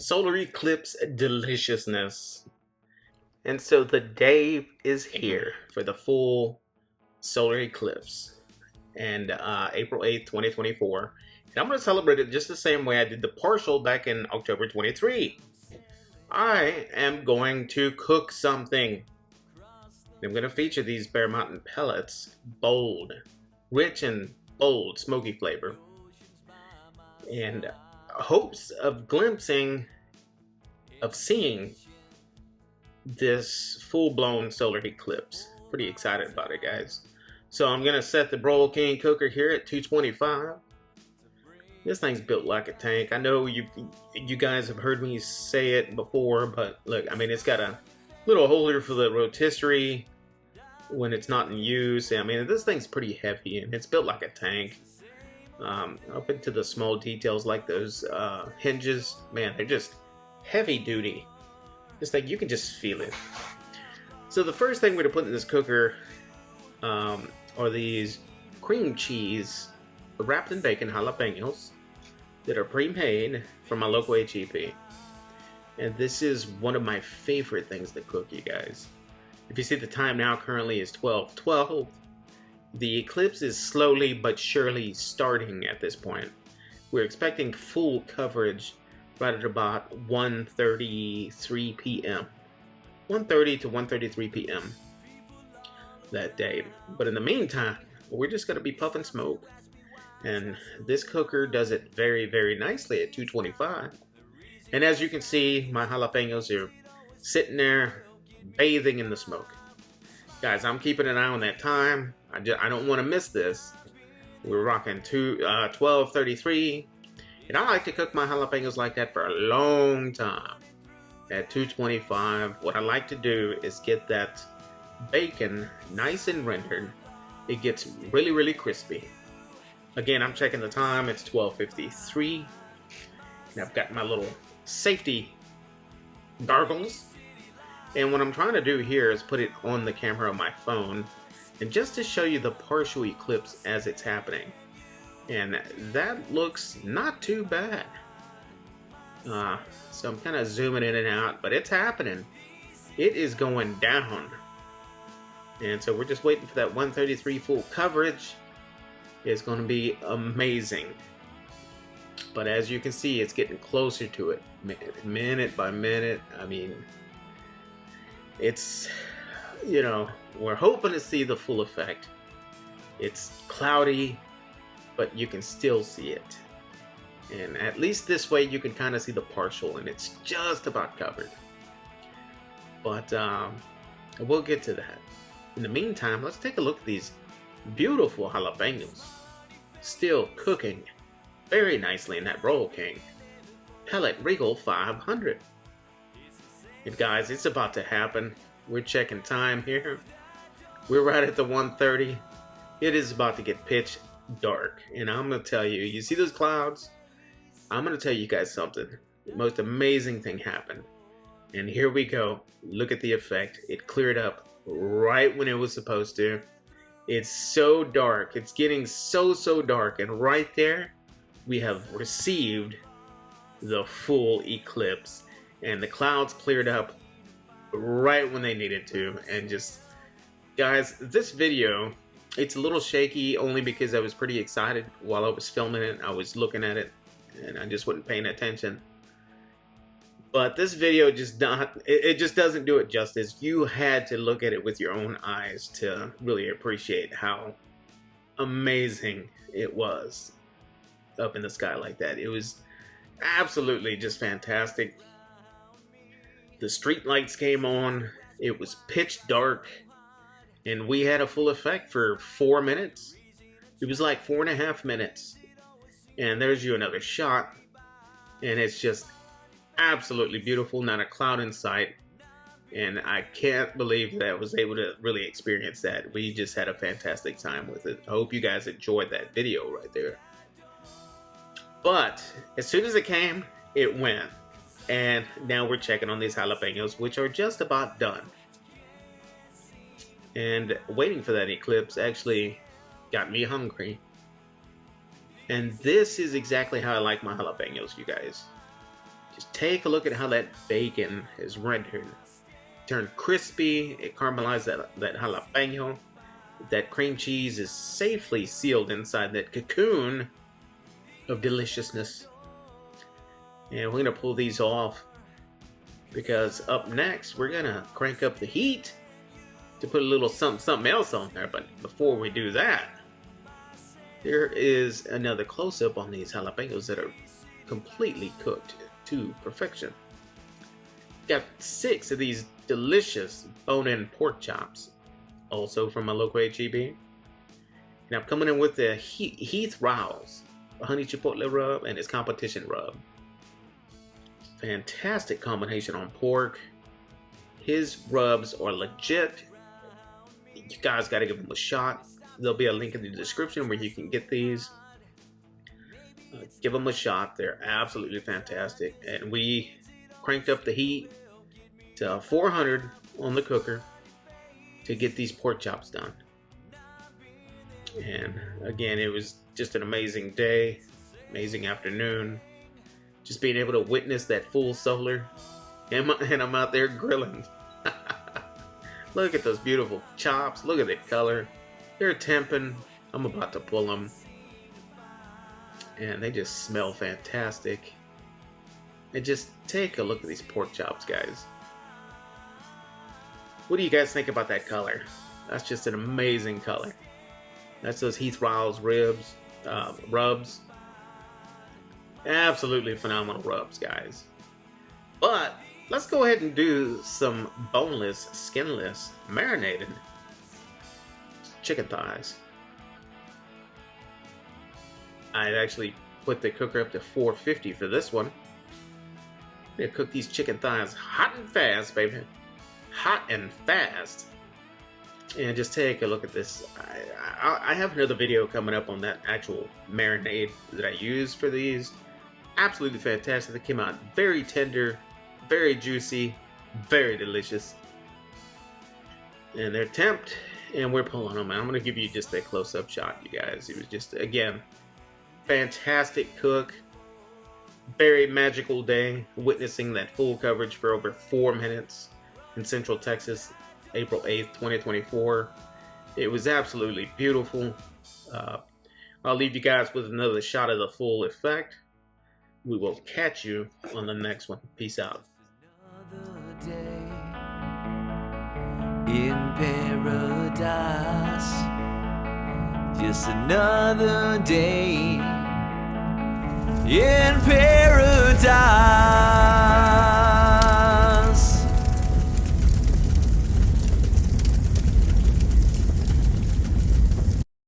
Solar eclipse deliciousness. And so the day is here for the full solar eclipse and April 8th, 2024. And I'm going to celebrate it just the same way I did the partial back in October 23. I am going to cook something. I'm going to feature these Bear Mountain pellets, bold, rich and bold, smoky flavor, and hopes of seeing this full-blown solar eclipse. Pretty excited about it, guys. So I'm gonna set the Broil King cooker here at 225. This thing's built like a tank. I know you guys have heard me say it before, but look, I mean, it's got a little holder for the rotisserie when it's not in use. I mean, this thing's pretty heavy and it's built like a tank. Up into the small details like those hinges, man, they're just heavy duty. It's like you can just feel it. So the first thing we're gonna put in this cooker are these cream cheese wrapped in bacon jalapenos that are pre-made from my local HEB. And this is one of my favorite things to cook, you guys. If you see, the time now currently is 12:12. The eclipse is slowly but surely starting at this point. We're expecting full coverage right at about 1:33 p.m. 1:30 to 1:33 p.m. that day. But in the meantime, we're just going to be puffing smoke. And this cooker does it very, very nicely at 225. And as you can see, my jalapenos are sitting there bathing in the smoke. Guys, I'm keeping an eye on that time. I don't want to miss this. We're rocking 12:33. And I like to cook my jalapenos like that for a long time. At 225, what I like to do is get that bacon nice and rendered. It gets really, really crispy. Again, I'm checking the time. It's 12:53. And I've got my little safety goggles. And what I'm trying to do here is put it on the camera of my phone, and just to show you the partial eclipse as it's happening. And that looks not too bad. So I'm kind of zooming in and out, but it's happening. It is going down. And so we're just waiting for that 1:33 full coverage. It's going to be amazing. But as you can see, it's getting closer to it, minute by minute. I mean, it's, you know, we're hoping to see the full effect. It's cloudy, but you can still see it. And at least this way you can kind of see the partial, and it's just about covered. But we'll get to that. In the meantime, let's take a look at these beautiful jalapenos. Still cooking very nicely in that Broil King Pellet Regal 500. And guys, it's about to happen. We're checking time here. We're right at the 1:30. It is about to get pitch dark. And I'm going to tell you, you see those clouds? I'm going to tell you guys something. The most amazing thing happened. And here we go. Look at the effect. It cleared up right when it was supposed to. It's so dark. It's getting so dark. And right there, we have received the full eclipse. And the clouds cleared up right when they needed to. And just, guys, this video, it's a little shaky only because I was pretty excited while I was filming it. I was looking at it and I just wasn't paying attention. But this video just doesn't do it justice. You had to look at it with your own eyes to really appreciate how amazing it was up in the sky like that. It was absolutely just fantastic. The street lights came on. It was pitch dark. And we had a full effect for 4 minutes. It was like 4.5 minutes. And there's you another shot. And it's just absolutely beautiful. Not a cloud in sight. And I can't believe that I was able to really experience that. We just had a fantastic time with it. I hope you guys enjoyed that video right there. But as soon as it came, it went. And now we're checking on these jalapenos, which are just about done. And waiting for that eclipse actually got me hungry. And this is exactly how I like my jalapenos, you guys. Just take a look at how that bacon is rendered. Turned crispy, it caramelized that jalapeno. That cream cheese is safely sealed inside that cocoon of deliciousness. And we're gonna pull these off because up next we're gonna crank up the heat to put a little something else on there. But before we do that, there is another close-up on these jalapenos that are completely cooked to perfection. Got 6 of these delicious bone-in pork chops, also from my local HEB. And I'm coming in with the Heath Rouse, a honey chipotle rub, and its competition rub. Fantastic combination on pork. His rubs are legit. You guys got to give them a shot. There'll be a link in the description where you can get these. Give them a shot. They're absolutely fantastic. And we cranked up the heat to 400 on the cooker to get these pork chops done. And again, it was just an amazing day, amazing afternoon. Just being able to witness that full solar, and I'm out there grilling. Look at those beautiful chops. Look at the color. They're temping. I'm about to pull them. And they just smell fantastic. And just take a look at these pork chops, guys. What do you guys think about that color? That's just an amazing color. That's those Heath Rouse rubs. Absolutely phenomenal rubs, guys. But let's go ahead and do some boneless, skinless, marinated chicken thighs. I actually put the cooker up to 450 for this one. I'm gonna cook these chicken thighs hot and fast, baby. Hot and fast. And just take a look at this. I have another video coming up on that actual marinade that I use for these. Absolutely fantastic. They came out very tender, very juicy, very delicious. And they're temped, and we're pulling them. I'm going to give you just a close-up shot, you guys. It was just, again, fantastic cook. Very magical day, witnessing that full coverage for over 4 minutes in Central Texas, April 8th, 2024. It was absolutely beautiful. I'll leave you guys with another shot of the full effect. We will catch you on the next one. Peace out. Another day in paradise. Just another day in paradise.